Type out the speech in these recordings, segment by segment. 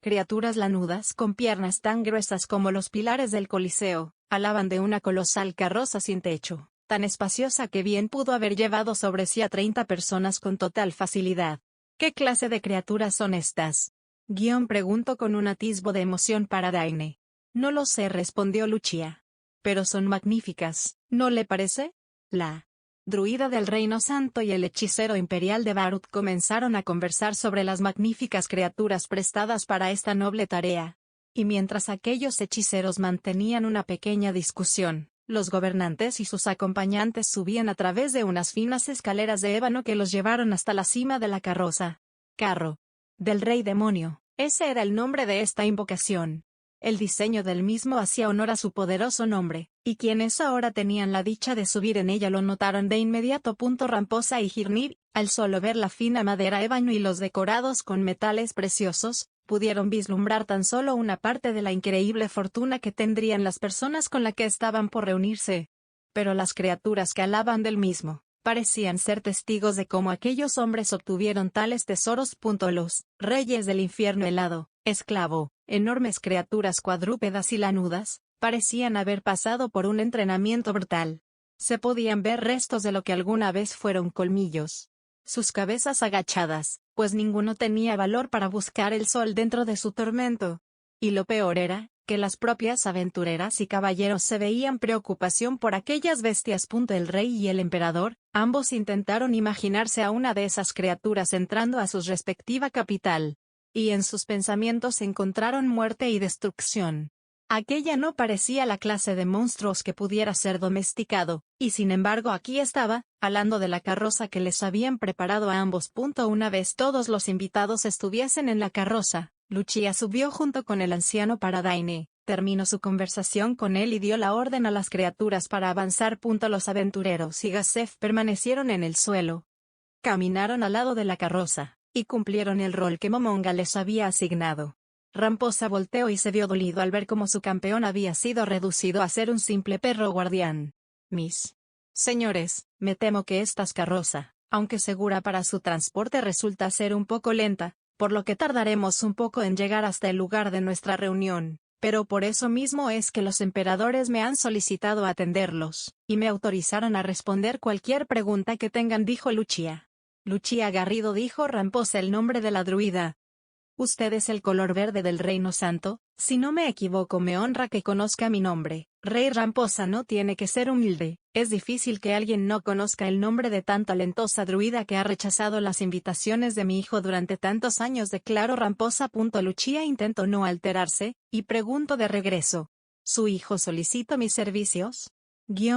Criaturas lanudas con piernas tan gruesas como los pilares del Coliseo, alaban de una colosal carroza sin techo, tan espaciosa que bien pudo haber llevado sobre sí a 30 personas con total facilidad. ¿Qué clase de criaturas son estas? Preguntó con un atisbo de emoción para Daine. No lo sé, respondió Lucia. Pero son magníficas, ¿no le parece? La druida del Reino Santo y el hechicero imperial de Barut comenzaron a conversar sobre las magníficas criaturas prestadas para esta noble tarea. Y mientras aquellos hechiceros mantenían una pequeña discusión, los gobernantes y sus acompañantes subían a través de unas finas escaleras de ébano que los llevaron hasta la cima de la carroza. Carro del Rey Demonio, ese era el nombre de esta invocación. El diseño del mismo hacía honor a su poderoso nombre, y quienes ahora tenían la dicha de subir en ella lo notaron de inmediato. Ramposa y Girnir, al solo ver la fina madera ébano y los decorados con metales preciosos, pudieron vislumbrar tan solo una parte de la increíble fortuna que tendrían las personas con las que estaban por reunirse. Pero las criaturas que alaban del mismo parecían ser testigos de cómo aquellos hombres obtuvieron tales tesoros. Los reyes del infierno helado, esclavo, enormes criaturas cuadrúpedas y lanudas, parecían haber pasado por un entrenamiento brutal. Se podían ver restos de lo que alguna vez fueron colmillos. Sus cabezas agachadas, pues ninguno tenía valor para buscar el sol dentro de su tormento. Y lo peor era, que las propias aventureras y caballeros se veían preocupación por aquellas bestias. El rey y el emperador, ambos intentaron imaginarse a una de esas criaturas entrando a su respectiva capital. Y en sus pensamientos encontraron muerte y destrucción. Aquella no parecía la clase de monstruos que pudiera ser domesticado, y sin embargo aquí estaba, alando de la carroza que les habían preparado a ambos. Una vez todos los invitados estuviesen en la carroza, Lucia subió junto con el anciano para Daine, terminó su conversación con él y dio la orden a las criaturas para avanzar. Los aventureros y Gasef permanecieron en el suelo. Caminaron al lado de la carroza, y cumplieron el rol que Momonga les había asignado. Ramposa volteó y se vio dolido al ver cómo su campeón había sido reducido a ser un simple perro guardián. Mis señores, me temo que esta carroza, aunque segura para su transporte, resulta ser un poco lenta, por lo que tardaremos un poco en llegar hasta el lugar de nuestra reunión, pero por eso mismo es que los emperadores me han solicitado atenderlos, y me autorizaron a responder cualquier pregunta que tengan, dijo Lucia. Lucia Garrido, dijo Ramposa el nombre de la druida. Usted es el color verde del Reino Santo, si no me equivoco. Me honra que conozca mi nombre. Rey Ramposa no tiene que ser humilde, es difícil que alguien no conozca el nombre de tan talentosa druida que ha rechazado las invitaciones de mi hijo durante tantos años, declaró Ramposa. Lucia intentó no alterarse, y preguntó de regreso. ¿Su hijo solicita mis servicios?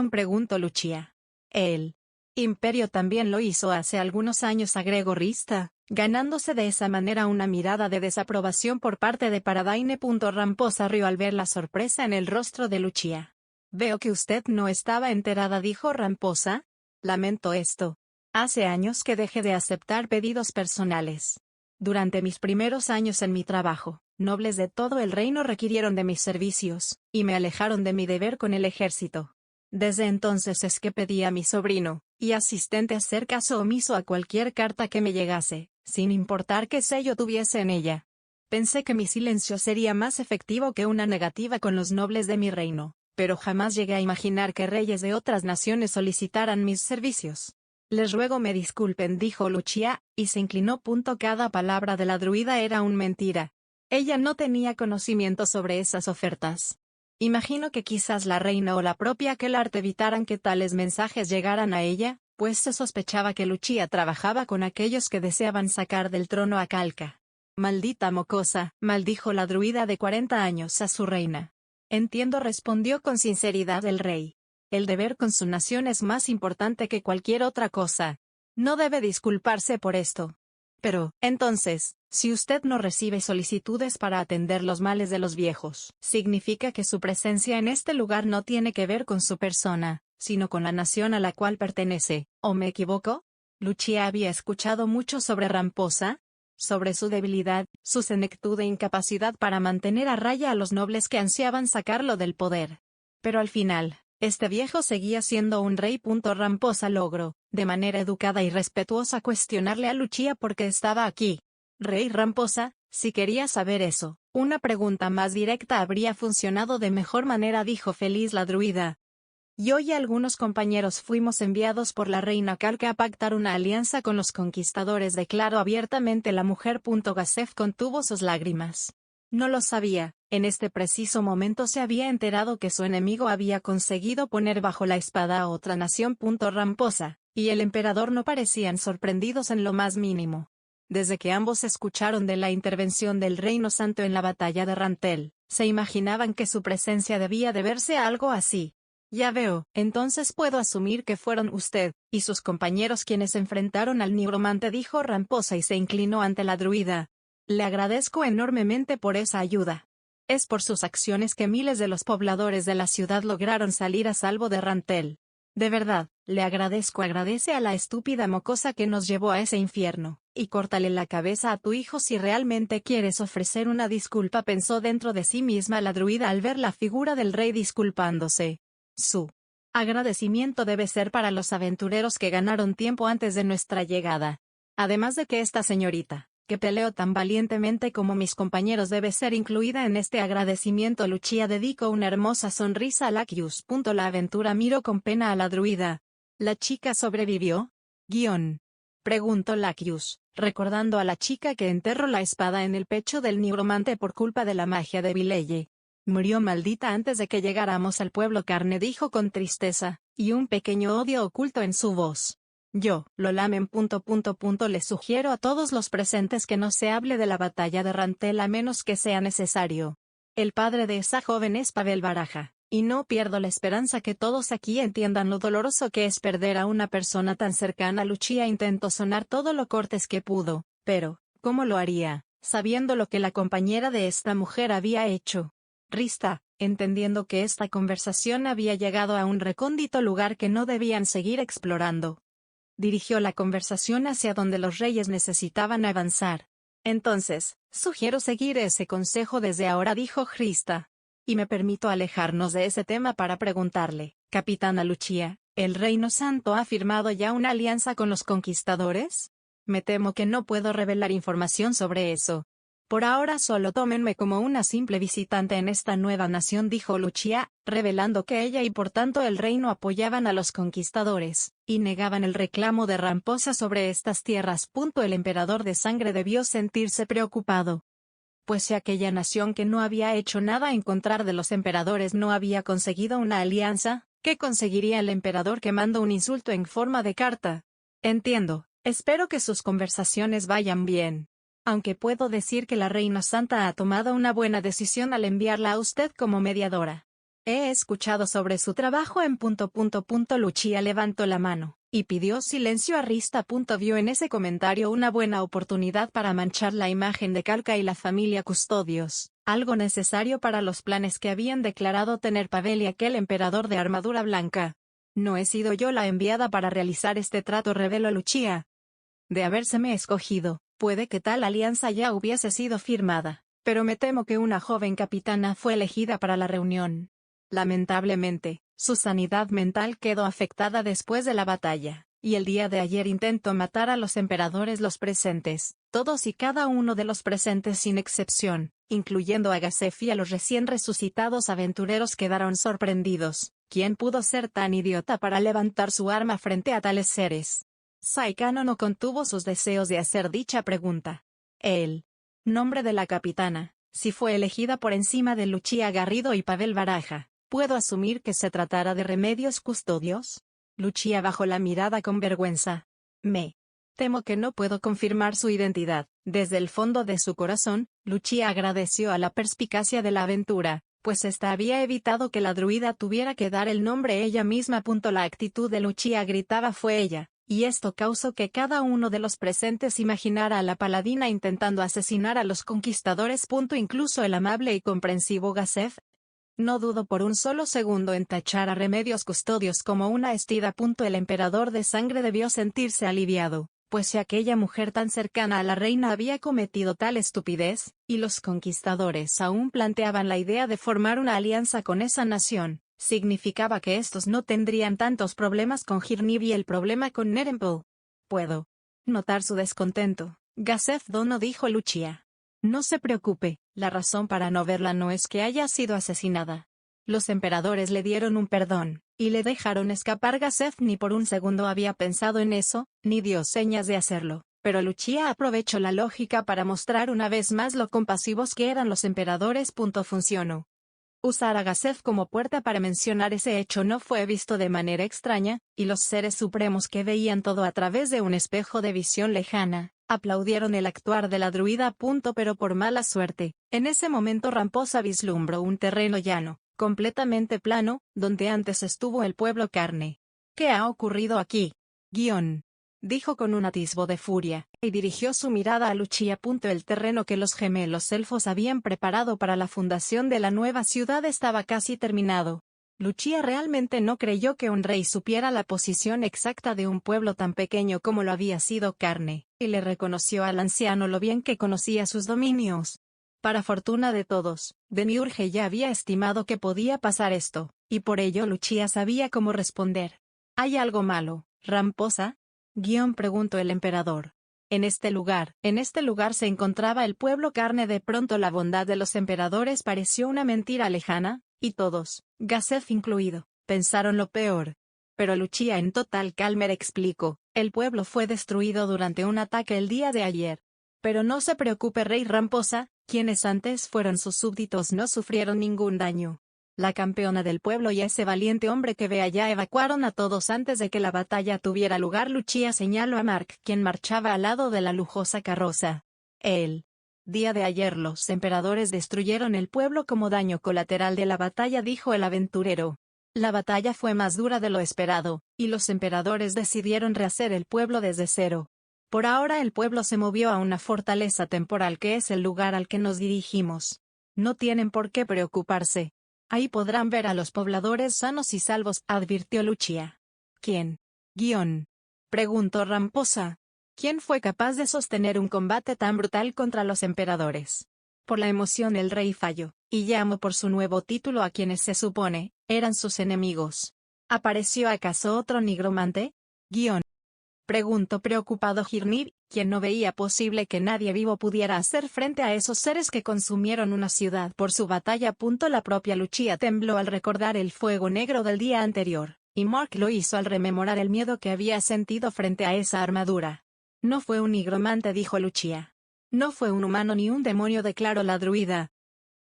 Preguntó Lucia. El Imperio también lo hizo hace algunos años, agregó Rista, ganándose de esa manera una mirada de desaprobación por parte de Paradaine. Ramposa rió al ver la sorpresa en el rostro de Lucia. Veo que usted no estaba enterada, dijo Ramposa. Lamento esto. Hace años que dejé de aceptar pedidos personales. Durante mis primeros años en mi trabajo, nobles de todo el reino requirieron de mis servicios, y me alejaron de mi deber con el ejército. Desde entonces es que pedí a mi sobrino y asistente hacer caso omiso a cualquier carta que me llegase, sin importar qué sello tuviese en ella. Pensé que mi silencio sería más efectivo que una negativa con los nobles de mi reino, pero jamás llegué a imaginar que reyes de otras naciones solicitaran mis servicios. Les ruego me disculpen, dijo Lucia, y se inclinó. Cada palabra de la druida era una mentira. Ella no tenía conocimiento sobre esas ofertas. Imagino que quizás la reina o la propia Kellart evitaran que tales mensajes llegaran a ella, pues se sospechaba que Lucia trabajaba con aquellos que deseaban sacar del trono a Calca. Maldita mocosa, maldijo la druida de 40 años a su reina. Entiendo, respondió con sinceridad el rey. El deber con su nación es más importante que cualquier otra cosa. No debe disculparse por esto. Pero, entonces, si usted no recibe solicitudes para atender los males de los viejos, significa que su presencia en este lugar no tiene que ver con su persona, sino con la nación a la cual pertenece, ¿o me equivoco? Lucia había escuchado mucho sobre Ramposa, sobre su debilidad, su senectud e incapacidad para mantener a raya a los nobles que ansiaban sacarlo del poder. Pero al final, este viejo seguía siendo un rey. Ramposa logró, de manera educada y respetuosa, cuestionarle a Lucia por qué estaba aquí. Rey Ramposa, Si quería saber eso, una pregunta más directa habría funcionado de mejor manera, dijo feliz la druida. Yo y algunos compañeros fuimos enviados por la reina Kalka a pactar una alianza con los conquistadores, declaró abiertamente la mujer. Gasef contuvo sus lágrimas. No lo sabía, en este preciso momento se había enterado que su enemigo había conseguido poner bajo la espada a otra nación. Ramposa, y el emperador no parecían sorprendidos en lo más mínimo. Desde que ambos escucharon de la intervención del Reino Santo en la batalla de Rantel, se imaginaban que su presencia debía deberse a algo así. Ya veo, entonces puedo asumir que fueron usted y sus compañeros quienes enfrentaron al nigromante, dijo Ramposa y se inclinó ante la druida. Le agradezco enormemente por esa ayuda. Es por sus acciones que miles de los pobladores de la ciudad lograron salir a salvo de Rantel. De verdad, le agradezco. Agradece a la estúpida mocosa que nos llevó a ese infierno, y córtale la cabeza a tu hijo si realmente quieres ofrecer una disculpa, pensó dentro de sí misma la druida al ver la figura del rey disculpándose. Su agradecimiento debe ser para los aventureros que ganaron tiempo antes de nuestra llegada. Además de que esta señorita, que peleó tan valientemente como mis compañeros, debe ser incluida en este agradecimiento. Lucia dedicó una hermosa sonrisa a Lakius. La aventura miró con pena a la druida. ¿La chica sobrevivió? Preguntó Lakius, recordando a la chica que enterró la espada en el pecho del nigromante por culpa de la magia de Vileye. Murió maldita antes de que llegáramos al pueblo. Carne dijo con tristeza, y un pequeño odio oculto en su voz. Yo, lo lamen. Les sugiero a todos los presentes que no se hable de la batalla de Rantel a menos que sea necesario. El padre de esa joven es Pavel Baraja, y no pierdo la esperanza que todos aquí entiendan lo doloroso que es perder a una persona tan cercana. Lucia intentó sonar todo lo cortés que pudo, pero, ¿cómo lo haría, sabiendo lo que la compañera de esta mujer había hecho? Rista, entendiendo que esta conversación había llegado a un recóndito lugar que no debían seguir explorando, dirigió la conversación hacia donde los reyes necesitaban avanzar. Entonces, sugiero seguir ese consejo desde ahora, dijo Rista. Y me permito alejarnos de ese tema para preguntarle, Capitana Lucia, ¿el Reino Santo ha firmado ya una alianza con los conquistadores? Me temo que no puedo revelar información sobre eso. Por ahora solo tómenme como una simple visitante en esta nueva nación, dijo Lucia, revelando que ella y por tanto el reino apoyaban a los conquistadores, y negaban el reclamo de Ramposa sobre estas tierras. El emperador de sangre debió sentirse preocupado. Pues si aquella nación que no había hecho nada en contra de los emperadores no había conseguido una alianza, ¿qué conseguiría el emperador quemando un insulto en forma de carta? Entiendo, espero que sus conversaciones vayan bien. Aunque puedo decir que la Reina Santa ha tomado una buena decisión al enviarla a usted como mediadora. He escuchado sobre su trabajo en ... Lucia levantó la mano, y pidió silencio a Rista. Vio en ese comentario una buena oportunidad para manchar la imagen de Kalka y la familia Custodios, algo necesario para los planes que habían declarado tener Pavel y aquel emperador de armadura blanca. No he sido yo la enviada para realizar este trato, reveló Lucia. De habérseme escogido, puede que tal alianza ya hubiese sido firmada, pero me temo que una joven capitana fue elegida para la reunión. Lamentablemente, su sanidad mental quedó afectada después de la batalla, y el día de ayer intentó matar a los emperadores. Los presentes, todos y cada uno de los presentes sin excepción, incluyendo a Gasef y a los recién resucitados aventureros, quedaron sorprendidos. ¿Quién pudo ser tan idiota para levantar su arma frente a tales seres? Saikano no contuvo sus deseos de hacer dicha pregunta. El nombre de la capitana, si fue elegida por encima de Lucia Garrido y Pavel Baraja, ¿puedo asumir que se tratará de Remedios Custodios? Lucia bajó la mirada con vergüenza. Me temo que no puedo confirmar su identidad. Desde el fondo de su corazón, Lucia agradeció a la perspicacia de la aventura, pues ésta había evitado que la druida tuviera que dar el nombre ella misma. La actitud de Lucia gritaba fue ella, y esto causó que cada uno de los presentes imaginara a la paladina intentando asesinar a los conquistadores. Incluso el amable y comprensivo Gasef. No dudo por un solo segundo en tachar a Remedios Custodios como una estida. El emperador de sangre debió sentirse aliviado, pues si aquella mujer tan cercana a la reina había cometido tal estupidez, y los conquistadores aún planteaban la idea de formar una alianza con esa nación, significaba que estos no tendrían tantos problemas con Girniv y el problema con Nerempel. Puedo notar su descontento, Gasef Dono, dijo Lucia. No se preocupe, la razón para no verla no es que haya sido asesinada. Los emperadores le dieron un perdón, y le dejaron escapar. Gazef ni por un segundo había pensado en eso, ni dio señas de hacerlo, pero Lucia aprovechó la lógica para mostrar una vez más lo compasivos que eran los emperadores. Funcionó. Usar a Gazef como puerta para mencionar ese hecho no fue visto de manera extraña, y los seres supremos que veían todo a través de un espejo de visión lejana, aplaudieron el actuar de la druida. Pero por mala suerte, en ese momento Ramposa vislumbró un terreno llano, completamente plano, donde antes estuvo el pueblo carne. ¿Qué ha ocurrido aquí? Dijo con un atisbo de furia, y dirigió su mirada a Lucia. El terreno que los gemelos elfos habían preparado para la fundación de la nueva ciudad estaba casi terminado. Lucia realmente no creyó que un rey supiera la posición exacta de un pueblo tan pequeño como lo había sido carne, y le reconoció al anciano lo bien que conocía sus dominios. Para fortuna de todos, Demiurge ya había estimado que podía pasar esto, y por ello Lucia sabía cómo responder. ¿Hay algo malo, Ramposa? Preguntó el emperador. En este lugar se encontraba el pueblo carne. De pronto la bondad de los emperadores pareció una mentira lejana, y todos, Gazef incluido, pensaron lo peor. Pero Lucia en total calma explicó, el pueblo fue destruido durante un ataque el día de ayer. Pero no se preocupe, rey Ramposa, quienes antes fueron sus súbditos no sufrieron ningún daño. La campeona del pueblo y ese valiente hombre que ve allá evacuaron a todos antes de que la batalla tuviera lugar. Lucia señaló a Mark, quien marchaba al lado de la lujosa carroza. El día de ayer los emperadores destruyeron el pueblo como daño colateral de la batalla, dijo el aventurero. La batalla fue más dura de lo esperado, y los emperadores decidieron rehacer el pueblo desde cero. Por ahora el pueblo se movió a una fortaleza temporal que es el lugar al que nos dirigimos. No tienen por qué preocuparse. Ahí podrán ver a los pobladores sanos y salvos, advirtió Lucia. ¿Quién? Preguntó Ramposa. ¿Quién fue capaz de sostener un combate tan brutal contra los emperadores? Por la emoción el rey falló, y llamó por su nuevo título a quienes se supone eran sus enemigos. ¿Apareció acaso otro nigromante? Preguntó preocupado Girnir, quien no veía posible que nadie vivo pudiera hacer frente a esos seres que consumieron una ciudad por su batalla. La propia Lucia tembló al recordar el fuego negro del día anterior, y Mark lo hizo al rememorar el miedo que había sentido frente a esa armadura. No fue un nigromante, dijo Lucia. No fue un humano ni un demonio, declaró la druida.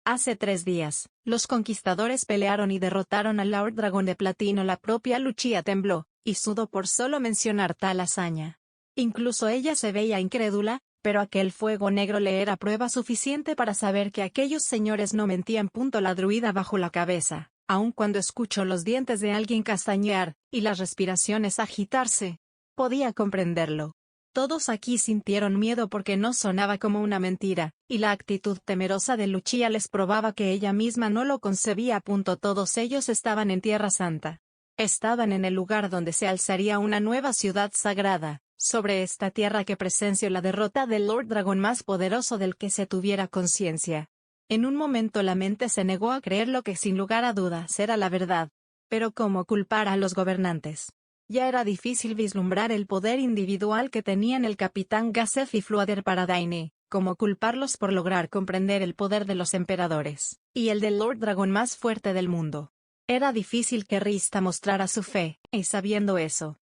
Hace 3 días, los conquistadores pelearon y derrotaron al Lord Dragón de Platino. La propia Lucia tembló, y sudó por solo mencionar tal hazaña. Incluso ella se veía incrédula, pero aquel fuego negro le era prueba suficiente para saber que aquellos señores no mentían. La druida bajó la cabeza, aun cuando escuchó los dientes de alguien castañear, y las respiraciones agitarse. Podía comprenderlo. Todos aquí sintieron miedo porque no sonaba como una mentira, y la actitud temerosa de Lucia les probaba que ella misma no lo concebía. Todos ellos estaban en Tierra Santa. Estaban en el lugar donde se alzaría una nueva ciudad sagrada, sobre esta tierra que presenció la derrota del Lord Dragón más poderoso del que se tuviera conciencia. En un momento la mente se negó a creer lo que sin lugar a dudas era la verdad. Pero ¿cómo culpar a los gobernantes? Ya era difícil vislumbrar el poder individual que tenían el capitán Gazef y Fluader Paradaine, ¿cómo culparlos por lograr comprender el poder de los emperadores, y el del Lord Dragón más fuerte del mundo? Era difícil que Rista mostrara su fe, y sabiendo eso,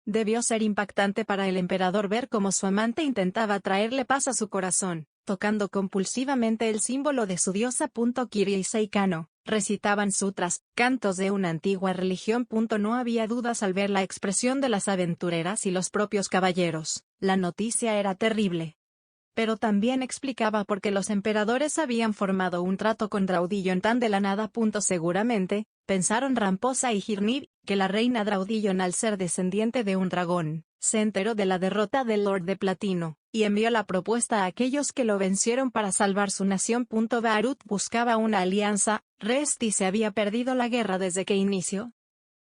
debió ser impactante para el emperador ver cómo su amante intentaba traerle paz a su corazón, tocando compulsivamente el símbolo de su diosa. Kyrie y Seikano, recitaban sutras, cantos de una antigua religión. No había dudas al ver la expresión de las aventureras y los propios caballeros, la noticia era terrible. Pero también explicaba por qué los emperadores habían formado un trato con Draudillon tan de la nada. Seguramente, pensaron Ramposa y Girnir, que la reina Draudillon, al ser descendiente de un dragón, se enteró de la derrota del Lord de Platino, y envió la propuesta a aquellos que lo vencieron para salvar su nación. Barut buscaba una alianza. Resti se había perdido la guerra desde que inició.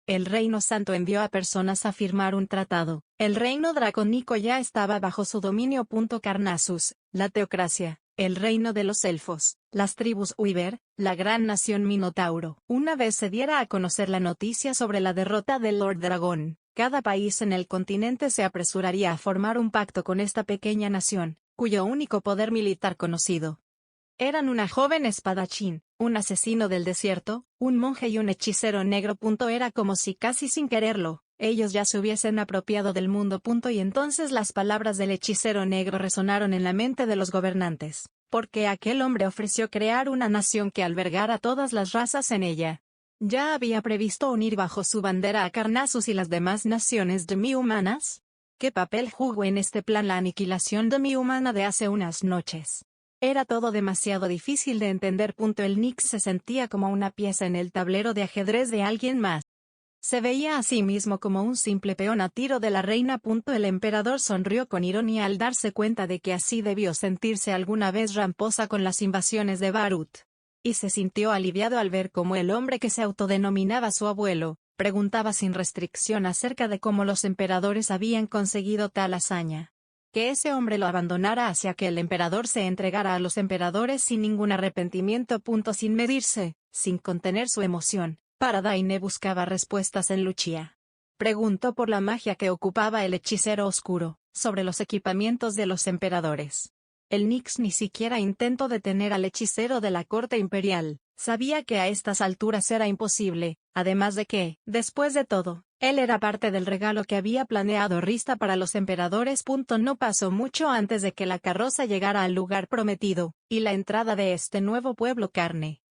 El Reino Santo envió a personas a firmar un tratado. El reino dracónico ya estaba bajo su dominio. Carnassus, la teocracia, el reino de los elfos, las tribus Uiber, la gran nación Minotauro. Una vez se diera a conocer la noticia sobre la derrota del Lord Dragón, cada país en el continente se apresuraría a formar un pacto con esta pequeña nación, cuyo único poder militar conocido eran una joven espadachín, un asesino del desierto, un monje y un hechicero negro. Era como si casi sin quererlo, ellos ya se hubiesen apropiado del mundo. Y entonces las palabras del hechicero negro resonaron en la mente de los gobernantes, porque aquel hombre ofreció crear una nación que albergara todas las razas en ella. Ya había previsto unir bajo su bandera a Carnasus y las demás naciones demi-humanas. ¿Qué papel jugó en este plan la aniquilación demi-humana de hace unas noches? Era todo demasiado difícil de entender. El Nix se sentía como una pieza en el tablero de ajedrez de alguien más. Se veía a sí mismo como un simple peón a tiro de la reina. El emperador sonrió con ironía al darse cuenta de que así debió sentirse alguna vez Ramposa con las invasiones de Barut. Y se sintió aliviado al ver cómo el hombre que se autodenominaba su abuelo, preguntaba sin restricción acerca de cómo los emperadores habían conseguido tal hazaña. Que ese hombre lo abandonara hacia que el emperador se entregara a los emperadores sin ningún arrepentimiento. Sin medirse, sin contener su emoción, Paradaine buscaba respuestas en Lucia. Preguntó por la magia que ocupaba el hechicero oscuro, sobre los equipamientos de los emperadores. El Nix ni siquiera intentó detener al hechicero de la corte imperial, sabía que a estas alturas era imposible, además de que, después de todo, él era parte del regalo que había planeado Rista para los emperadores. No pasó mucho antes de que la carroza llegara al lugar prometido, y la entrada de este nuevo pueblo carne.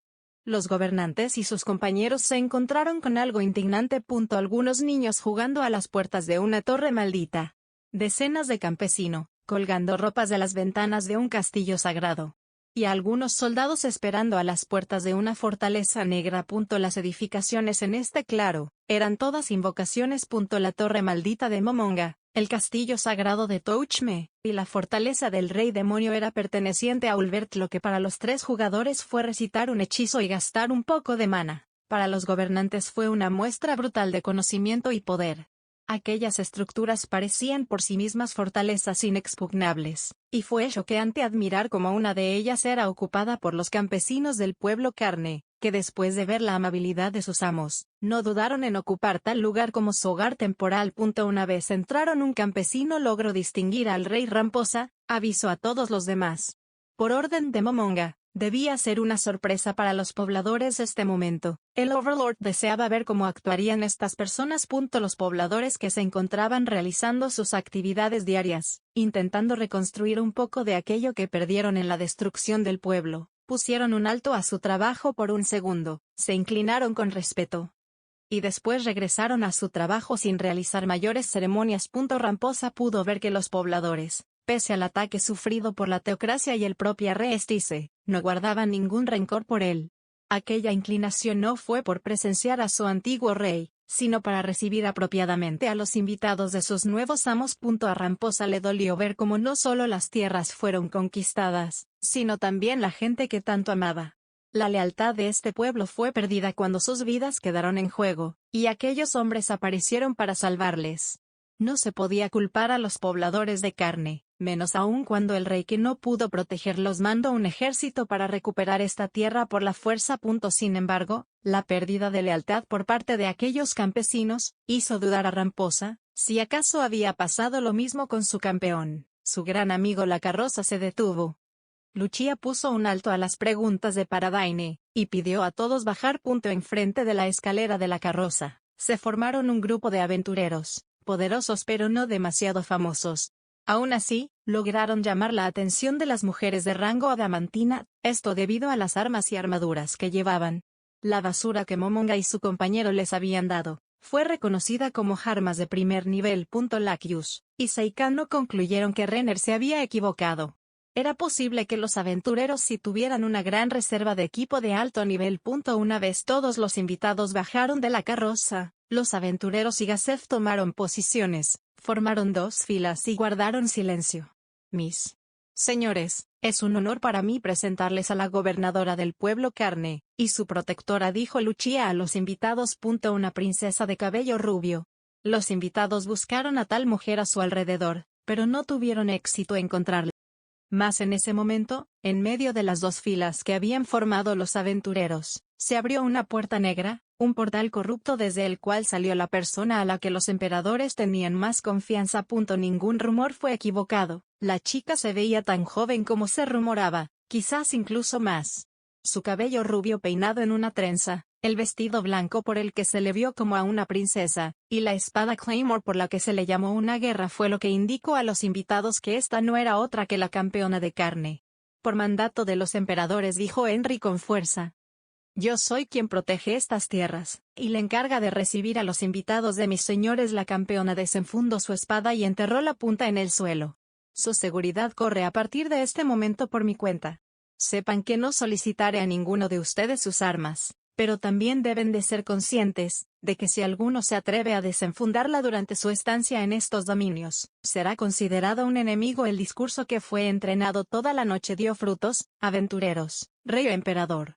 Los gobernantes y sus compañeros se encontraron con algo indignante. Algunos niños jugando a las puertas de una torre maldita. Decenas de campesinos, colgando ropas de las ventanas de un castillo sagrado. Y algunos soldados esperando a las puertas de una fortaleza negra. Las edificaciones en este claro, eran todas invocaciones. La torre maldita de Momonga, el castillo sagrado de Touchme, y la fortaleza del rey demonio era perteneciente a Ulbert. Lo que para los tres jugadores fue recitar un hechizo y gastar un poco de mana, para los gobernantes fue una muestra brutal de conocimiento y poder. Aquellas estructuras parecían por sí mismas fortalezas inexpugnables, y fue choqueante admirar cómo una de ellas era ocupada por los campesinos del pueblo carne, que después de ver la amabilidad de sus amos, no dudaron en ocupar tal lugar como su hogar temporal. Una vez entraron un campesino logró distinguir al rey Ramposa, avisó a todos los demás. Por orden de Momonga, debía ser una sorpresa para los pobladores este momento. El Overlord deseaba ver cómo actuarían estas personas. Los pobladores que se encontraban realizando sus actividades diarias, intentando reconstruir un poco de aquello que perdieron en la destrucción del pueblo, pusieron un alto a su trabajo por un segundo, se inclinaron con respeto. Y después regresaron a su trabajo sin realizar mayores ceremonias. Ramposa pudo ver que los pobladores, pese al ataque sufrido por la teocracia y el propio rey Estice, no guardaban ningún rencor por él. Aquella inclinación no fue por presenciar a su antiguo rey, sino para recibir apropiadamente a los invitados de sus nuevos amos. A Ramposa le dolió ver cómo no solo las tierras fueron conquistadas, sino también la gente que tanto amaba. La lealtad de este pueblo fue perdida cuando sus vidas quedaron en juego, y aquellos hombres aparecieron para salvarles. No se podía culpar a los pobladores de carne, menos aún cuando el rey que no pudo protegerlos mandó un ejército para recuperar esta tierra por la fuerza. Sin embargo, la pérdida de lealtad por parte de aquellos campesinos, hizo dudar a Ramposa, si acaso había pasado lo mismo con su campeón, su gran amigo. La carroza se detuvo. Lucia puso un alto a las preguntas de Paradaine, y pidió a todos bajar. Enfrente de la escalera de la carroza, se formaron un grupo de aventureros, poderosos pero no demasiado famosos. Aún así, lograron llamar la atención de las mujeres de rango adamantina, esto debido a las armas y armaduras que llevaban. La basura que Momonga y su compañero les habían dado, fue reconocida como armas de primer nivel. Lacus y Seikano concluyeron que Renner se había equivocado. Era posible que los aventureros sí tuvieran una gran reserva de equipo de alto nivel. Una vez todos los invitados bajaron de la carroza, los aventureros y Gasef tomaron posiciones, formaron dos filas y guardaron silencio. Mis señores, es un honor para mí presentarles a la gobernadora del pueblo carne, y su protectora, dijo Lucia a los invitados. Una princesa de cabello rubio. Los invitados buscaron a tal mujer a su alrededor, pero no tuvieron éxito en encontrarla. Mas en ese momento, en medio de las dos filas que habían formado los aventureros, Se abrió una puerta negra, un portal corrupto desde el cual salió la persona a la que los emperadores tenían más confianza. Ningún rumor fue equivocado, la chica se veía tan joven como se rumoraba, quizás incluso más. Su cabello rubio peinado en una trenza, el vestido blanco por el que se le vio como a una princesa, y la espada Claymore por la que se le llamó una guerra fue lo que indicó a los invitados que esta no era otra que la campeona de carne. Por mandato de los emperadores, dijo Henry con fuerza. Yo soy quien protege estas tierras, y le encarga de recibir a los invitados de mis señores. La campeona desenfundó su espada y enterró la punta en el suelo. Su seguridad corre a partir de este momento por mi cuenta. Sepan que no solicitaré a ninguno de ustedes sus armas, pero también deben de ser conscientes de que si alguno se atreve a desenfundarla durante su estancia en estos dominios, será considerado un enemigo. El discurso que fue entrenado toda la noche dio frutos, aventureros, rey o emperador.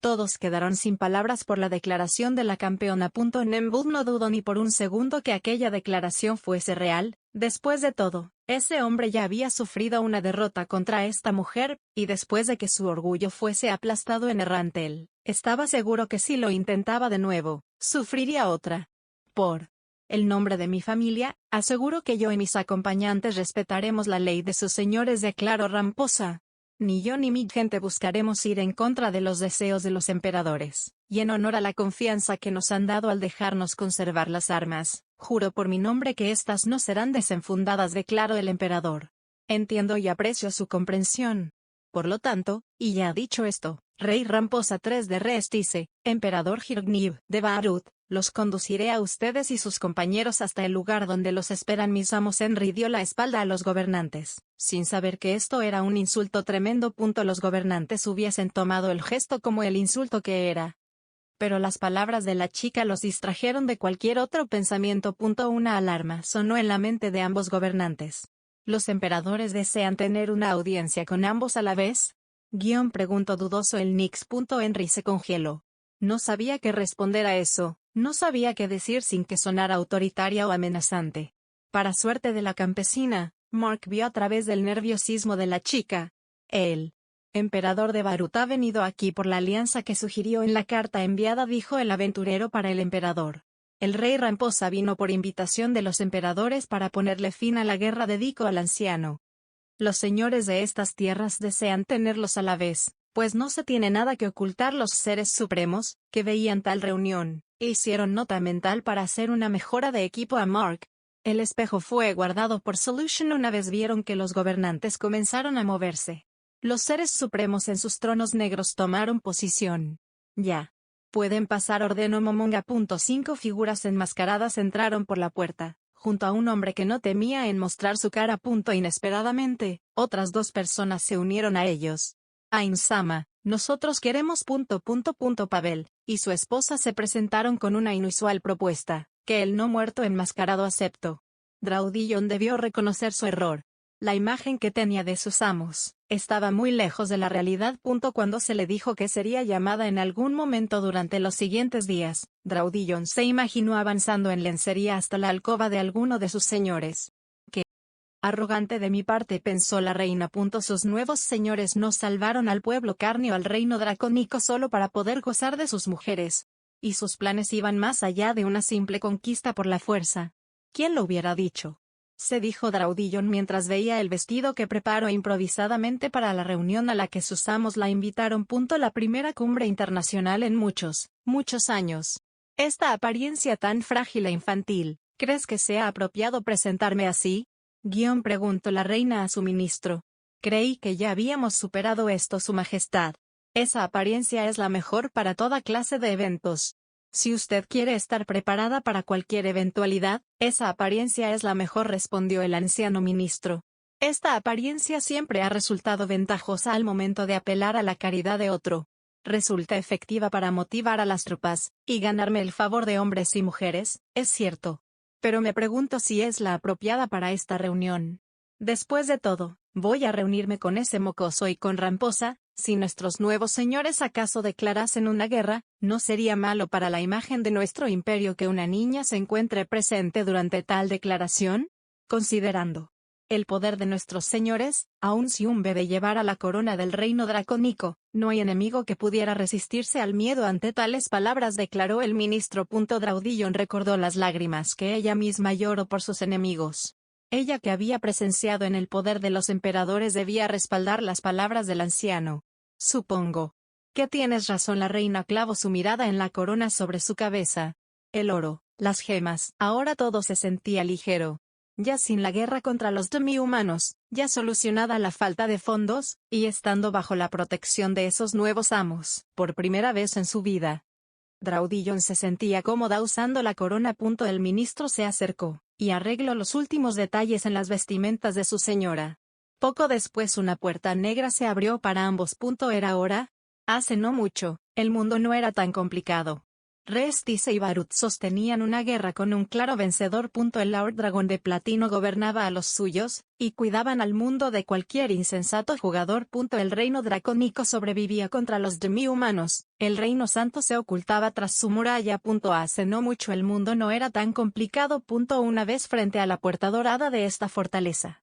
Todos quedaron sin palabras por la declaración de la campeona. Nembud no dudó ni por un segundo que aquella declaración fuese real. Después de todo, ese hombre ya había sufrido una derrota contra esta mujer, y después de que su orgullo fuese aplastado en Errantel, estaba seguro que si lo intentaba de nuevo, sufriría otra. Por el nombre de mi familia, aseguro que yo y mis acompañantes respetaremos la ley de sus señores, declaró Ramposa. Ni yo ni mi gente buscaremos ir en contra de los deseos de los emperadores, y en honor a la confianza que nos han dado al dejarnos conservar las armas, juro por mi nombre que éstas no serán desenfundadas, declaró el emperador. Entiendo y aprecio su comprensión. Por lo tanto, y ya dicho esto, Rey Ramposa III de Restice, Emperador Hirgnib de Barut, los conduciré a ustedes y sus compañeros hasta el lugar donde los esperan mis amos. Henry dio la espalda a los gobernantes, sin saber que esto era un insulto tremendo. Los gobernantes hubiesen tomado el gesto como el insulto que era. Pero las palabras de la chica los distrajeron de cualquier otro pensamiento. Una alarma sonó en la mente de ambos gobernantes. ¿Los emperadores desean tener una audiencia con ambos a la vez? Preguntó dudoso el Nix. Henry se congeló. No sabía qué responder a eso, no sabía qué decir sin que sonara autoritaria o amenazante. Para suerte de la campesina, Mark vio a través del nerviosismo de la chica. El emperador de Barut ha venido aquí por la alianza que sugirió en la carta enviada, dijo el aventurero para el emperador. El rey Ramposa vino por invitación de los emperadores para ponerle fin a la guerra, dedicó al anciano. Los señores de estas tierras desean tenerlos a la vez, pues no se tiene nada que ocultar. Los seres supremos, que veían tal reunión, hicieron nota mental para hacer una mejora de equipo a Mark. El espejo fue guardado por Solution una vez vieron que los gobernantes comenzaron a moverse. Los seres supremos en sus tronos negros tomaron posición. Ya. Pueden pasar, ordenó Momonga. 5 figuras enmascaradas entraron por la puerta, junto a un hombre que no temía en mostrar su cara. Inesperadamente, otras 2 personas se unieron a ellos. Ain-sama, nosotros queremos... Pavel y su esposa se presentaron con una inusual propuesta, que el no muerto enmascarado aceptó. Draudillon debió reconocer su error. La imagen que tenía de sus amos estaba muy lejos de la realidad. Cuando se le dijo que sería llamada en algún momento durante los siguientes días, Draudillon se imaginó avanzando en lencería hasta la alcoba de alguno de sus señores. ¡Qué arrogante de mi parte!, pensó la reina. Sus nuevos señores no salvaron al pueblo carnio, al reino dracónico, solo para poder gozar de sus mujeres. Y sus planes iban más allá de una simple conquista por la fuerza. ¿Quién lo hubiera dicho?, se dijo Draudillon mientras veía el vestido que preparó improvisadamente para la reunión a la que sus amos la invitaron. La primera cumbre internacional en muchos años. Esta apariencia tan frágil e infantil, ¿crees que sea apropiado presentarme así? Preguntó la reina a su ministro. Creí que ya habíamos superado esto, su majestad. Esa apariencia es la mejor para toda clase de eventos. Si usted quiere estar preparada para cualquier eventualidad, esa apariencia es la mejor, respondió el anciano ministro. Esta apariencia siempre ha resultado ventajosa al momento de apelar a la caridad de otro. Resulta efectiva para motivar a las tropas, y ganarme el favor de hombres y mujeres, es cierto. Pero me pregunto si es la apropiada para esta reunión. Después de todo, voy a reunirme con ese mocoso y con Ramposa. Si nuestros nuevos señores acaso declarasen una guerra, ¿no sería malo para la imagen de nuestro imperio que una niña se encuentre presente durante tal declaración? Considerando El poder de nuestros señores, aun si un bebé llevara la corona del reino dracónico, no hay enemigo que pudiera resistirse al miedo ante tales palabras, declaró el ministro. Draudillon recordó las lágrimas que ella misma lloró por sus enemigos. Ella, que había presenciado en el poder de los emperadores, debía respaldar las palabras del anciano. Supongo que tienes razón. La reina clavó su mirada en la corona sobre su cabeza. El oro, las gemas. Ahora todo se sentía ligero. Ya sin la guerra contra los demi-humanos, ya solucionada la falta de fondos, y estando bajo la protección de esos nuevos amos, por primera vez en su vida. Draudillon se sentía cómoda usando la corona. El ministro se acercó, y arregló los últimos detalles en las vestimentas de su señora. Poco después una puerta negra se abrió para ambos. Era hora. Hace no mucho, el mundo no era tan complicado. Restice y Barut sostenían una guerra con un claro vencedor. El Lord Dragón de Platino gobernaba a los suyos, y cuidaban al mundo de cualquier insensato jugador. El reino dracónico sobrevivía contra los demi-humanos, el reino santo se ocultaba tras su muralla. Hace no mucho el mundo no era tan complicado. Una vez frente a la puerta dorada de esta fortaleza,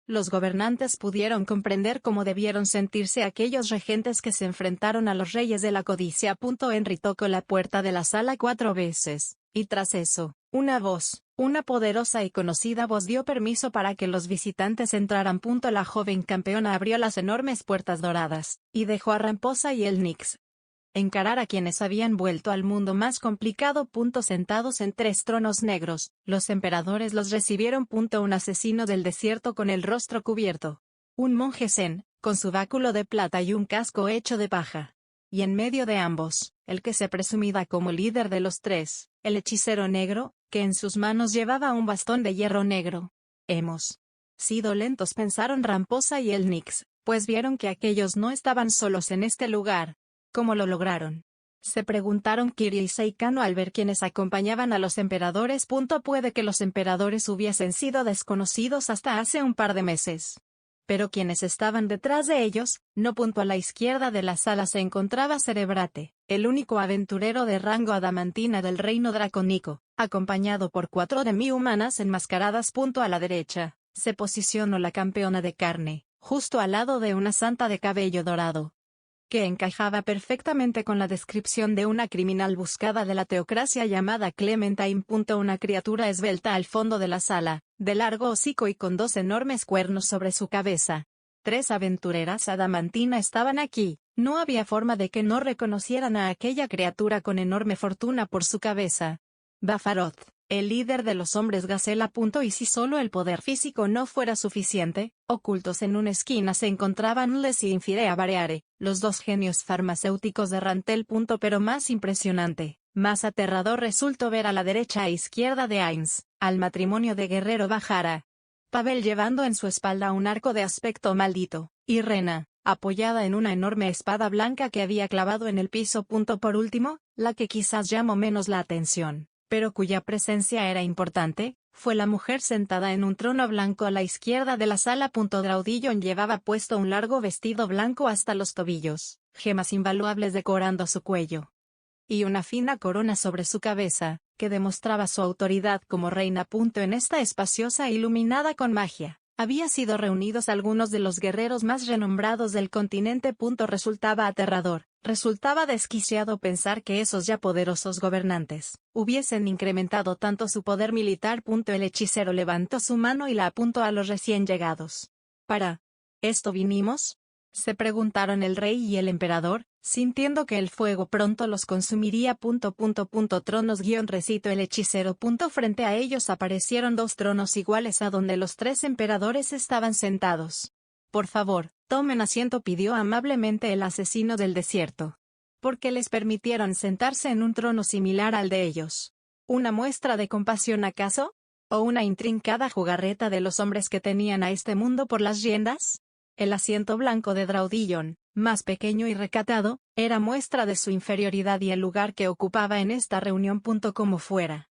los gobernantes pudieron comprender cómo debieron sentirse aquellos regentes que se enfrentaron a los reyes de la codicia. Henry tocó la puerta de la sala 4 veces, y tras eso, una poderosa y conocida voz dio permiso para que los visitantes entraran. La joven campeona abrió las enormes puertas doradas, y dejó a Ramposa y el Nix encarar a quienes habían vuelto al mundo más complicado. Sentados en 3 tronos negros, los emperadores los recibieron. Un asesino del desierto con el rostro cubierto. Un monje zen, con su báculo de plata y un casco hecho de paja. Y en medio de ambos, el que se presumía como líder de los 3, el hechicero negro, que en sus manos llevaba un bastón de hierro negro. Hemos sido lentos, pensaron Ramposa y el Nix, pues vieron que aquellos no estaban solos en este lugar. ¿Cómo lo lograron?, se preguntaron Kiria y Seikano al ver quienes acompañaban a los emperadores. Puede que los emperadores hubiesen sido desconocidos hasta hace un par de meses. Pero quienes estaban detrás de ellos, no. A la izquierda de la sala se encontraba Cerebrate, el único aventurero de rango adamantina del reino dracónico, acompañado por 4 demi-humanas enmascaradas. A la derecha, se posicionó la campeona de carne, justo al lado de una santa de cabello dorado, que encajaba perfectamente con la descripción de una criminal buscada de la teocracia llamada Clementine. Una criatura esbelta al fondo de la sala, de largo hocico y con 2 enormes cuernos sobre su cabeza. 3 aventureras adamantina estaban aquí, no había forma de que no reconocieran a aquella criatura con enorme fortuna por su cabeza. Bafaroth, el líder de los hombres gacela. Y si solo el poder físico no fuera suficiente, ocultos en una esquina se encontraban Les y Infirea Bareare, los 2 genios farmacéuticos de Rantel. Pero más impresionante, más aterrador resultó ver a la derecha e izquierda de Ainz, al matrimonio de guerrero Bajara. Pavel llevando en su espalda un arco de aspecto maldito, y Rena, apoyada en una enorme espada blanca que había clavado en el piso. Por último, la que quizás llamó menos la atención, pero cuya presencia era importante, fue la mujer sentada en un trono blanco a la izquierda de la sala. Draudillon llevaba puesto un largo vestido blanco hasta los tobillos, gemas invaluables decorando su cuello, y una fina corona sobre su cabeza, que demostraba su autoridad como reina. En esta espaciosa e iluminada con magia, había sido reunidos algunos de los guerreros más renombrados del continente. Resultaba aterrador, resultaba desquiciado pensar que esos ya poderosos gobernantes hubiesen incrementado tanto su poder militar. El hechicero levantó su mano y la apuntó a los recién llegados. ¿Para esto vinimos?, se preguntaron el rey y el emperador, sintiendo que el fuego pronto los consumiría. Tronos-recitó el hechicero. Frente a ellos aparecieron 2 tronos iguales a donde los 3 emperadores estaban sentados. Por favor, tomen asiento, pidió amablemente el asesino del desierto. ¿Por qué les permitieron sentarse en un trono similar al de ellos? ¿Una muestra de compasión acaso? ¿O una intrincada jugarreta de los hombres que tenían a este mundo por las riendas? El asiento blanco de Draudillon, más pequeño y recatado, era muestra de su inferioridad y el lugar que ocupaba en esta reunión. Como fuera.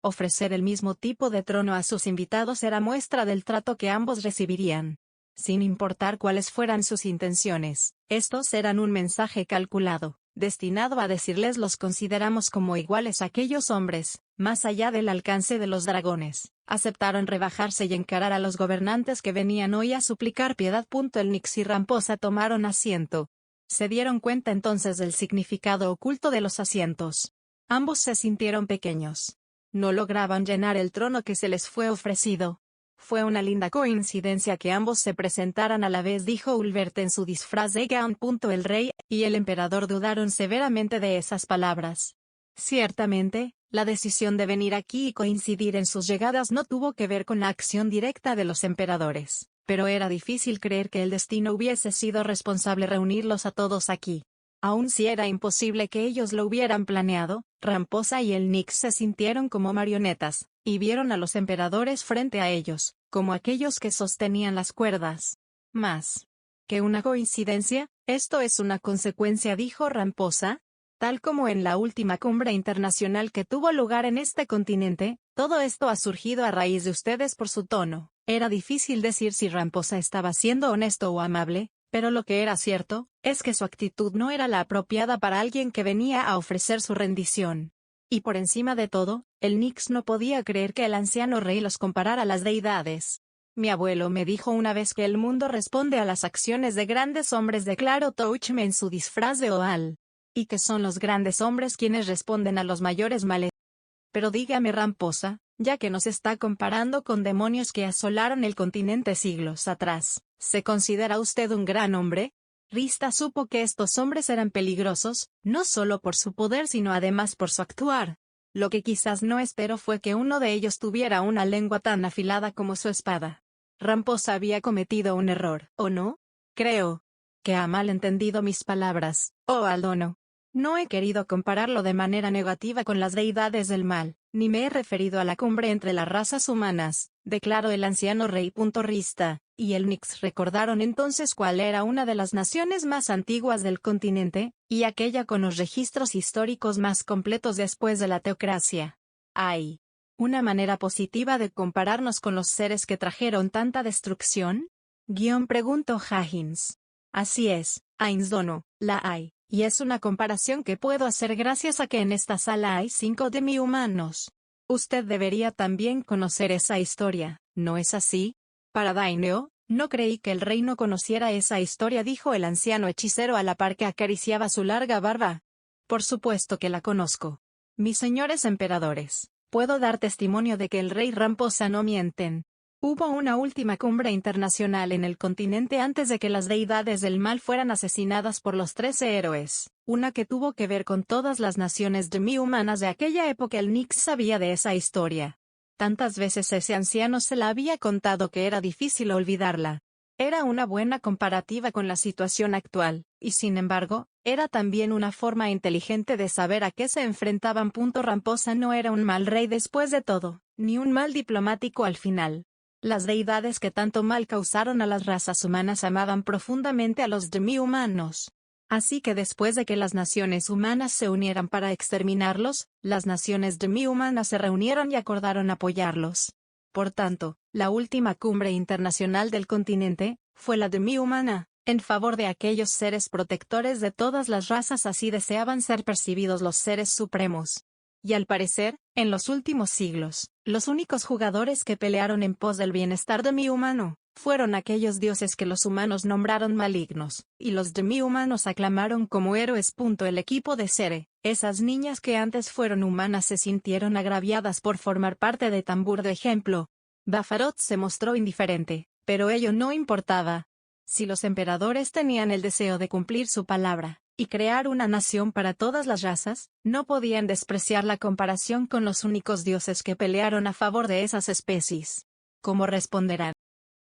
Ofrecer el mismo tipo de trono a sus invitados era muestra del trato que ambos recibirían. Sin importar cuáles fueran sus intenciones, estos eran un mensaje calculado, destinado a decirles los consideramos como iguales. Aquellos hombres, más allá del alcance de los dragones, aceptaron rebajarse y encarar a los gobernantes que venían hoy a suplicar piedad. El Nix y Ramposa tomaron asiento. Se dieron cuenta entonces del significado oculto de los asientos. Ambos se sintieron pequeños. No lograban llenar el trono que se les fue ofrecido. Fue una linda coincidencia que ambos se presentaran a la vez, dijo Ulbert en su disfraz de Gaon. El rey y el emperador dudaron severamente de esas palabras. Ciertamente, la decisión de venir aquí y coincidir en sus llegadas no tuvo que ver con la acción directa de los emperadores, pero era difícil creer que el destino hubiese sido responsable reunirlos a todos aquí. Aun si era imposible que ellos lo hubieran planeado, Ramposa y el Nix se sintieron como marionetas, y vieron a los emperadores frente a ellos, como aquellos que sostenían las cuerdas. Más que una coincidencia, esto es una consecuencia, dijo Ramposa. Tal como en la última cumbre internacional que tuvo lugar en este continente, todo esto ha surgido a raíz de ustedes. Por su tono, era difícil decir si Ramposa estaba siendo honesto o amable, pero lo que era cierto, es que su actitud no era la apropiada para alguien que venía a ofrecer su rendición. Y por encima de todo, el Nix no podía creer que el anciano rey los comparara a las deidades. Mi abuelo me dijo una vez que el mundo responde a las acciones de grandes hombres, declaró Touchme en su disfraz de Oal. Y que son los grandes hombres quienes responden a los mayores males. Pero dígame, Ramposa, ya que nos está comparando con demonios que asolaron el continente siglos atrás, ¿se considera usted un gran hombre? Rista supo que estos hombres eran peligrosos, no solo por su poder sino además por su actuar. Lo que quizás no esperó fue que uno de ellos tuviera una lengua tan afilada como su espada. Ramposa había cometido un error, ¿o no? Creo que ha malentendido mis palabras, oh Aldono. No he querido compararlo de manera negativa con las deidades del mal, ni me he referido a la cumbre entre las razas humanas, declaró el anciano rey. Rista y el Nix recordaron entonces cuál era una de las naciones más antiguas del continente, y aquella con los registros históricos más completos después de la teocracia. ¿Hay una manera positiva de compararnos con los seres que trajeron tanta destrucción? Preguntó Higgins. Así es, Ainsdono, la hay. Y es una comparación que puedo hacer gracias a que en esta sala hay 5 demi-humanos. Usted debería también conocer esa historia, ¿no es así? Para Daineo, no creí que el rey no conociera esa historia, dijo el anciano hechicero a la par que acariciaba su larga barba. Por supuesto que la conozco. Mis señores emperadores, puedo dar testimonio de que el rey Ramposa no mienten. Hubo una última cumbre internacional en el continente antes de que las deidades del mal fueran asesinadas por los 13 héroes, una que tuvo que ver con todas las naciones demi-humanas de aquella época. El Nix sabía de esa historia. Tantas veces ese anciano se la había contado que era difícil olvidarla. Era una buena comparativa con la situación actual, y sin embargo, era también una forma inteligente de saber a qué se enfrentaban. Ramposa no era un mal rey después de todo, ni un mal diplomático al final. Las deidades que tanto mal causaron a las razas humanas amaban profundamente a los demi-humanos. Así que después de que las naciones humanas se unieran para exterminarlos, las naciones demi-humanas se reunieron y acordaron apoyarlos. Por tanto, la última cumbre internacional del continente fue la demi-humana, en favor de aquellos seres protectores de todas las razas. Así deseaban ser percibidos los seres supremos. Y al parecer, en los últimos siglos, los únicos jugadores que pelearon en pos del bienestar demi-humano fueron aquellos dioses que los humanos nombraron malignos, y los demi-humanos aclamaron como héroes. El equipo de Sere, esas niñas que antes fueron humanas, se sintieron agraviadas por formar parte de tan burdo ejemplo. Bafarot se mostró indiferente, pero ello no importaba. Si los emperadores tenían el deseo de cumplir su palabra y crear una nación para todas las razas, no podían despreciar la comparación con los únicos dioses que pelearon a favor de esas especies. ¿Cómo responderán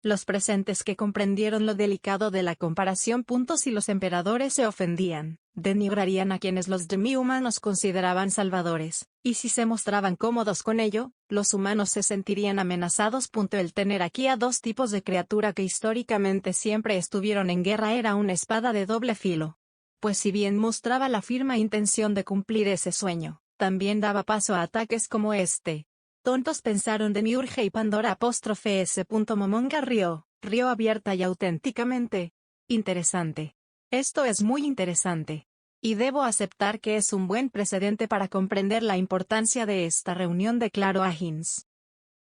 los presentes que comprendieron lo delicado de la comparación? Si los emperadores se ofendían, denigrarían a quienes los demi-humanos consideraban salvadores, y si se mostraban cómodos con ello, los humanos se sentirían amenazados. El tener aquí a dos tipos de criatura que históricamente siempre estuvieron en guerra era una espada de doble filo. Pues si bien mostraba la firme intención de cumplir ese sueño, también daba paso a ataques como este. Tontos, pensaron Demiurge y Pandora. S. Momonga rió abierta y auténticamente. Interesante. Esto es muy interesante. Y debo aceptar que es un buen precedente para comprender la importancia de esta reunión, declaró Higgins.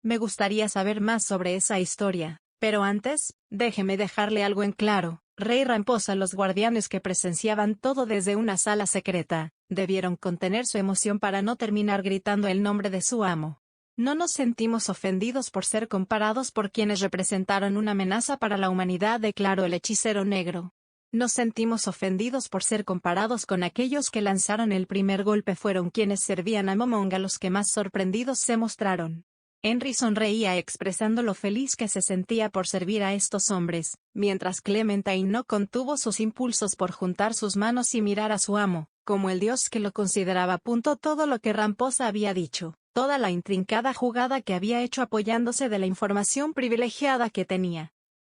Me gustaría saber más sobre esa historia, pero antes, déjeme dejarle algo en claro. Rey Ramposa. Los guardianes que presenciaban todo desde una sala secreta, debieron contener su emoción para no terminar gritando el nombre de su amo. No nos sentimos ofendidos por ser comparados por quienes representaron una amenaza para la humanidad, declaró el hechicero negro. Nos sentimos ofendidos por ser comparados con aquellos que lanzaron el primer golpe. Fueron quienes servían a Momonga los que más sorprendidos se mostraron. Henry sonreía expresando lo feliz que se sentía por servir a estos hombres, mientras Clementine no contuvo sus impulsos por juntar sus manos y mirar a su amo, como el dios que lo consideraba. Todo lo que Ramposa había dicho, toda la intrincada jugada que había hecho apoyándose de la información privilegiada que tenía.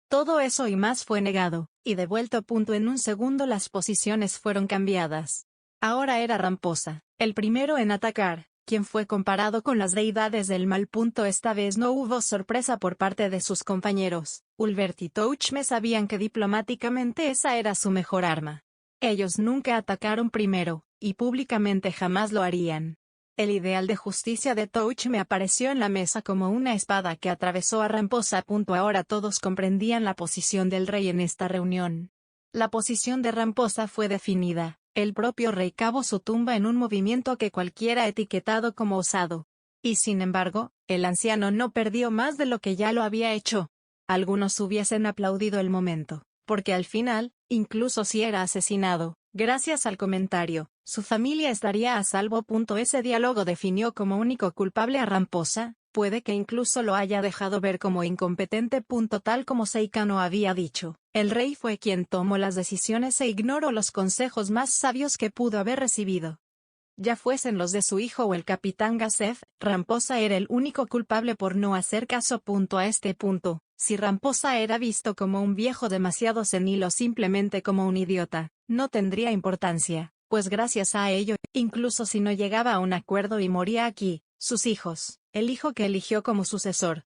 Todo eso y más fue negado, y devuelto. En un segundo las posiciones fueron cambiadas. Ahora era Ramposa, el primero en atacar, quien fue comparado con las deidades del mal. Esta vez no hubo sorpresa por parte de sus compañeros. Ulvert y Touchme sabían que diplomáticamente esa era su mejor arma. Ellos nunca atacaron primero, y públicamente jamás lo harían. El ideal de justicia de Touchme apareció en la mesa como una espada que atravesó a Ramposa. Ahora todos comprendían la posición del rey en esta reunión. La posición de Ramposa fue definida. El propio rey cavó su tumba en un movimiento que cualquiera etiquetado como osado. Y sin embargo, el anciano no perdió más de lo que ya lo había hecho. Algunos hubiesen aplaudido el momento, porque al final, incluso si era asesinado, gracias al comentario, su familia estaría a salvo. Ese diálogo definió como único culpable a Ramposa, puede que incluso lo haya dejado ver como incompetente. Tal como Seikano había dicho, el rey fue quien tomó las decisiones e ignoró los consejos más sabios que pudo haber recibido. Ya fuesen los de su hijo o el capitán Gasef, Ramposa era el único culpable por no hacer caso. A este punto, si Ramposa era visto como un viejo demasiado senil o simplemente como un idiota, no tendría importancia, pues gracias a ello, incluso si no llegaba a un acuerdo y moría aquí, sus hijos, el hijo que eligió como sucesor,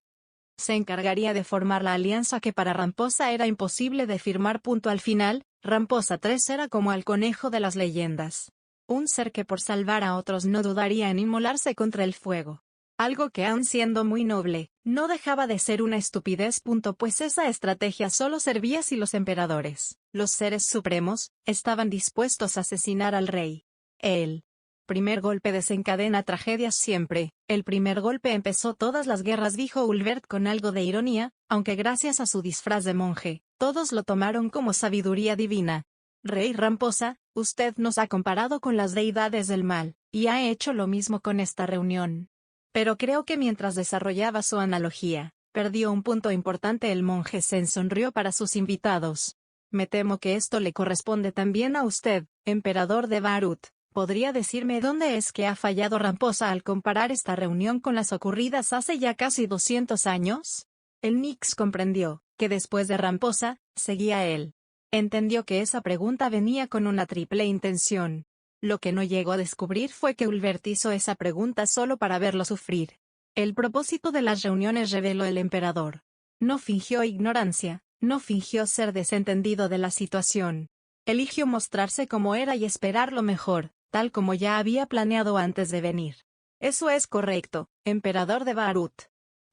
se encargaría de formar la alianza que para Ramposa era imposible de firmar. Al final, Ramposa III era como el conejo de las leyendas. Un ser que por salvar a otros no dudaría en inmolarse contra el fuego. Algo que aun siendo muy noble, no dejaba de ser una estupidez. Pues esa estrategia solo servía si los emperadores, los seres supremos, estaban dispuestos a asesinar al rey. El primer golpe desencadena tragedias siempre. El primer golpe empezó todas las guerras, dijo Ulvert con algo de ironía, aunque gracias a su disfraz de monje, todos lo tomaron como sabiduría divina. Rey Ramposa, usted nos ha comparado con las deidades del mal, y ha hecho lo mismo con esta reunión. Pero creo que mientras desarrollaba su analogía, perdió un punto importante. El monje Zen sonrió para sus invitados. Me temo que esto le corresponde también a usted, emperador de Barut. ¿Podría decirme dónde es que ha fallado Ramposa al comparar esta reunión con las ocurridas hace ya casi 200 años? El Nix comprendió que después de Ramposa, seguía él. Entendió que esa pregunta venía con una triple intención. Lo que no llegó a descubrir fue que Ulvert hizo esa pregunta solo para verlo sufrir. El propósito de las reuniones reveló el emperador. No fingió ignorancia, no fingió ser desentendido de la situación. Eligió mostrarse como era y esperar lo mejor, tal como ya había planeado antes de venir. Eso es correcto, emperador de Barut.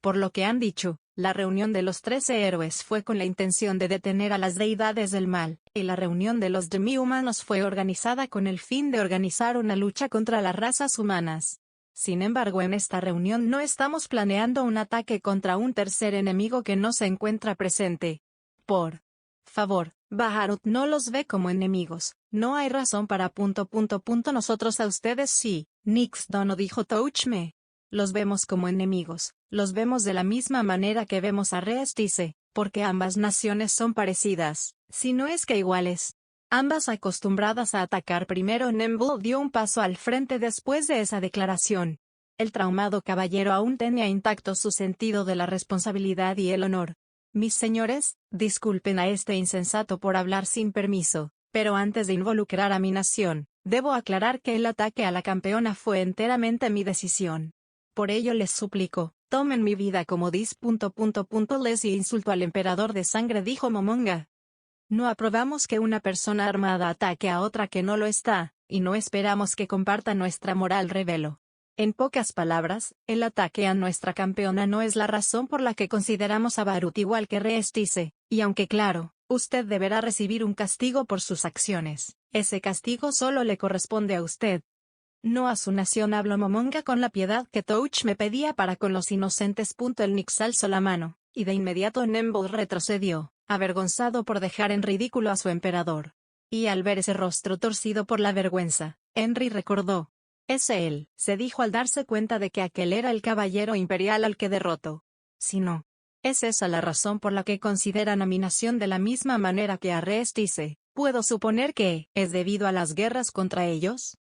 Por lo que han dicho, la reunión de los 13 héroes fue con la intención de detener a las deidades del mal, y la reunión de los demi-humanos fue organizada con el fin de organizar una lucha contra las razas humanas. Sin embargo, en esta reunión no estamos planeando un ataque contra un tercer enemigo que no se encuentra presente. Por favor, Baharut no los ve como enemigos, no hay razón para ... Nosotros a ustedes sí, Nix Dono, dijo Touchme. Los vemos como enemigos, los vemos de la misma manera que vemos a Restice, porque ambas naciones son parecidas, si no es que iguales. Ambas acostumbradas a atacar. Primero Nemble dio un paso al frente después de esa declaración. El traumado caballero aún tenía intacto su sentido de la responsabilidad y el honor. Mis señores, disculpen a este insensato por hablar sin permiso, pero antes de involucrar a mi nación, debo aclarar que el ataque a la campeona fue enteramente mi decisión. Por ello les suplico, tomen mi vida como dis... Les insultó al emperador de sangre, dijo Momonga. No aprobamos que una persona armada ataque a otra que no lo está, y no esperamos que comparta nuestra moral rebelo. En pocas palabras, el ataque a nuestra campeona no es la razón por la que consideramos a Barut igual que Reestice, y aunque claro, usted deberá recibir un castigo por sus acciones, ese castigo solo le corresponde a usted. No a su nación, habló Momonga con la piedad que Touch me pedía para con los inocentes. El Nix alzó la mano, y de inmediato Nembo retrocedió, avergonzado por dejar en ridículo a su emperador. Y al ver ese rostro torcido por la vergüenza, Henry recordó. Es él, se dijo al darse cuenta de que aquel era el caballero imperial al que derrotó. Si no, ¿es esa la razón por la que consideran a mi nación de la misma manera que a Reestice? ¿Puedo suponer que es debido a las guerras contra ellos?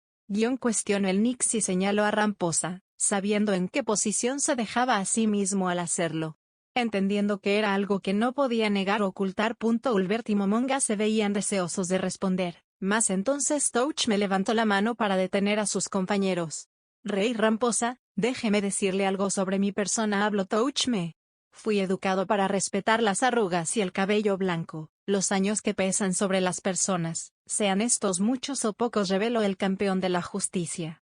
Cuestionó el Nix y señaló a Ramposa, sabiendo en qué posición se dejaba a sí mismo al hacerlo. Entendiendo que era algo que no podía negar o ocultar. Ulbert y Momonga se veían deseosos de responder, mas entonces Touch me levantó la mano para detener a sus compañeros. Rey Ramposa, déjeme decirle algo sobre mi persona, habló Touchme. Fui educado para respetar las arrugas y el cabello blanco, los años que pesan sobre las personas, sean estos muchos o pocos, reveló el campeón de la justicia.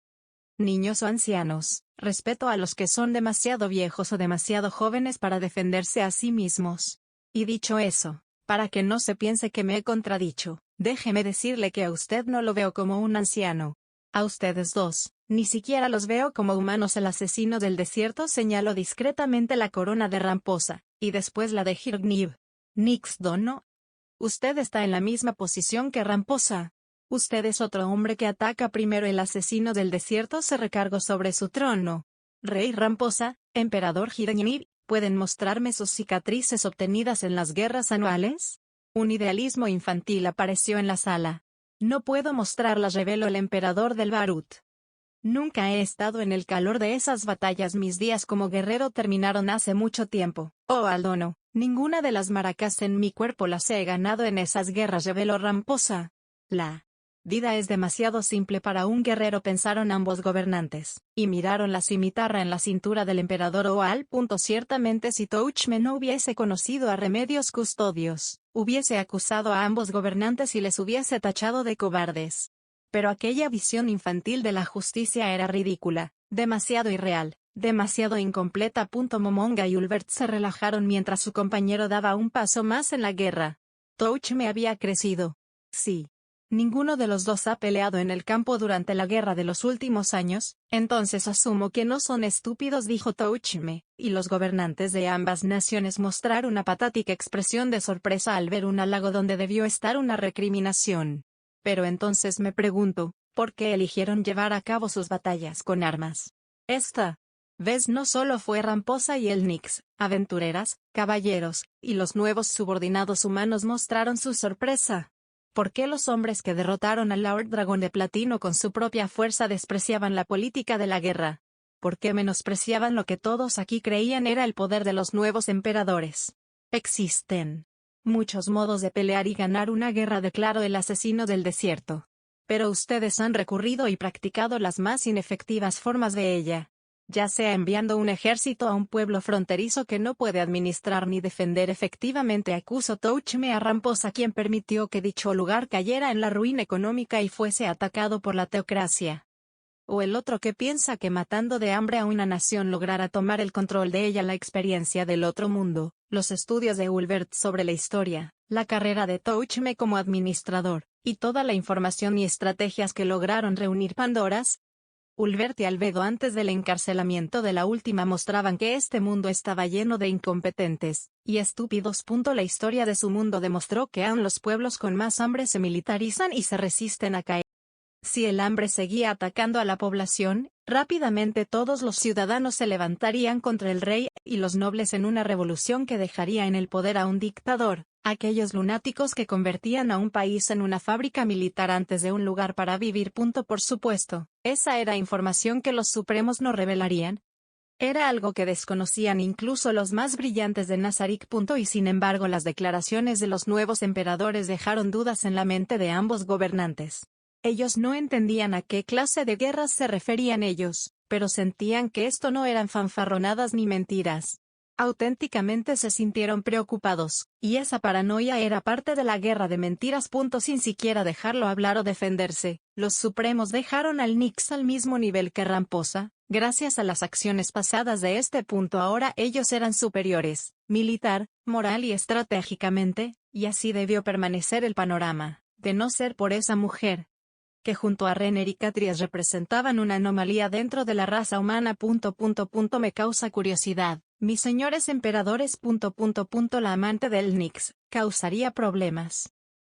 Niños o ancianos, respeto a los que son demasiado viejos o demasiado jóvenes para defenderse a sí mismos. Y dicho eso, para que no se piense que me he contradicho, déjeme decirle que a usted no lo veo como un anciano. A ustedes dos, ni siquiera los veo como humanos. El asesino del desierto señaló discretamente la corona de Ramposa, y después la de Hirgnib. Nix Dono. Usted está en la misma posición que Ramposa. Usted es otro hombre que ataca primero. El asesino del desierto se recargó sobre su trono. Rey Ramposa, emperador Hirgnib, ¿pueden mostrarme sus cicatrices obtenidas en las guerras anuales? Un idealismo infantil apareció en la sala. No puedo mostrarlas, reveló el emperador del Barut. Nunca he estado en el calor de esas batallas. Mis días como guerrero terminaron hace mucho tiempo. Oh Aldono, ninguna de las maracas en mi cuerpo las he ganado en esas guerras, reveló Ramposa. La vida es demasiado simple para un guerrero, pensaron ambos gobernantes, y miraron la cimitarra en la cintura del emperador Oal. Ciertamente si Touchme no hubiese conocido a Remedios Custodios, hubiese acusado a ambos gobernantes y les hubiese tachado de cobardes. Pero aquella visión infantil de la justicia era ridícula, demasiado irreal, demasiado incompleta. Momonga y Ulbert se relajaron mientras su compañero daba un paso más en la guerra. Touchme había crecido. Sí. Ninguno de los dos ha peleado en el campo durante la guerra de los últimos años, entonces asumo que no son estúpidos, dijo Touchme, y los gobernantes de ambas naciones mostraron una patética expresión de sorpresa al ver un halago donde debió estar una recriminación. Pero entonces me pregunto, ¿por qué eligieron llevar a cabo sus batallas con armas? Esta vez no solo fue Ramposa y el Nix, aventureras, caballeros, y los nuevos subordinados humanos mostraron su sorpresa. ¿Por qué los hombres que derrotaron al Lord Dragón de Platino con su propia fuerza despreciaban la política de la guerra? ¿Por qué menospreciaban lo que todos aquí creían era el poder de los nuevos emperadores? Existen muchos modos de pelear y ganar una guerra, declaró el asesino del desierto. Pero ustedes han recurrido y practicado las más inefectivas formas de ella. Ya sea enviando un ejército a un pueblo fronterizo que no puede administrar ni defender efectivamente, acusó Touchme a Ramposa, quien permitió que dicho lugar cayera en la ruina económica y fuese atacado por la teocracia. O el otro que piensa que matando de hambre a una nación logrará tomar el control de ella. La experiencia del otro mundo, los estudios de Ulbert sobre la historia, la carrera de Touchme como administrador, y toda la información y estrategias que lograron reunir Pandoras, Ulbert y Albedo antes del encarcelamiento de la última mostraban que este mundo estaba lleno de incompetentes y estúpidos. La historia de su mundo demostró que aun los pueblos con más hambre se militarizan y se resisten a caer. Si el hambre seguía atacando a la población, rápidamente todos los ciudadanos se levantarían contra el rey y los nobles en una revolución que dejaría en el poder a un dictador, aquellos lunáticos que convertían a un país en una fábrica militar antes de un lugar para vivir. Por supuesto, esa era información que los supremos no revelarían. Era algo que desconocían incluso los más brillantes de Nazarik. Y sin embargo las declaraciones de los nuevos emperadores dejaron dudas en la mente de ambos gobernantes. Ellos no entendían a qué clase de guerras se referían ellos, pero sentían que esto no eran fanfarronadas ni mentiras. Auténticamente se sintieron preocupados, y esa paranoia era parte de la guerra de mentiras. Sin siquiera dejarlo hablar o defenderse, los Supremos dejaron al Nix al mismo nivel que Ramposa. Gracias a las acciones pasadas de este punto ahora ellos eran superiores, militar, moral y estratégicamente, y así debió permanecer el panorama, de no ser por esa mujer, que junto a Renner y Catrias representaban una anomalía dentro de la raza humana. Me causa curiosidad, mis señores emperadores. La amante del Nix, causaría problemas.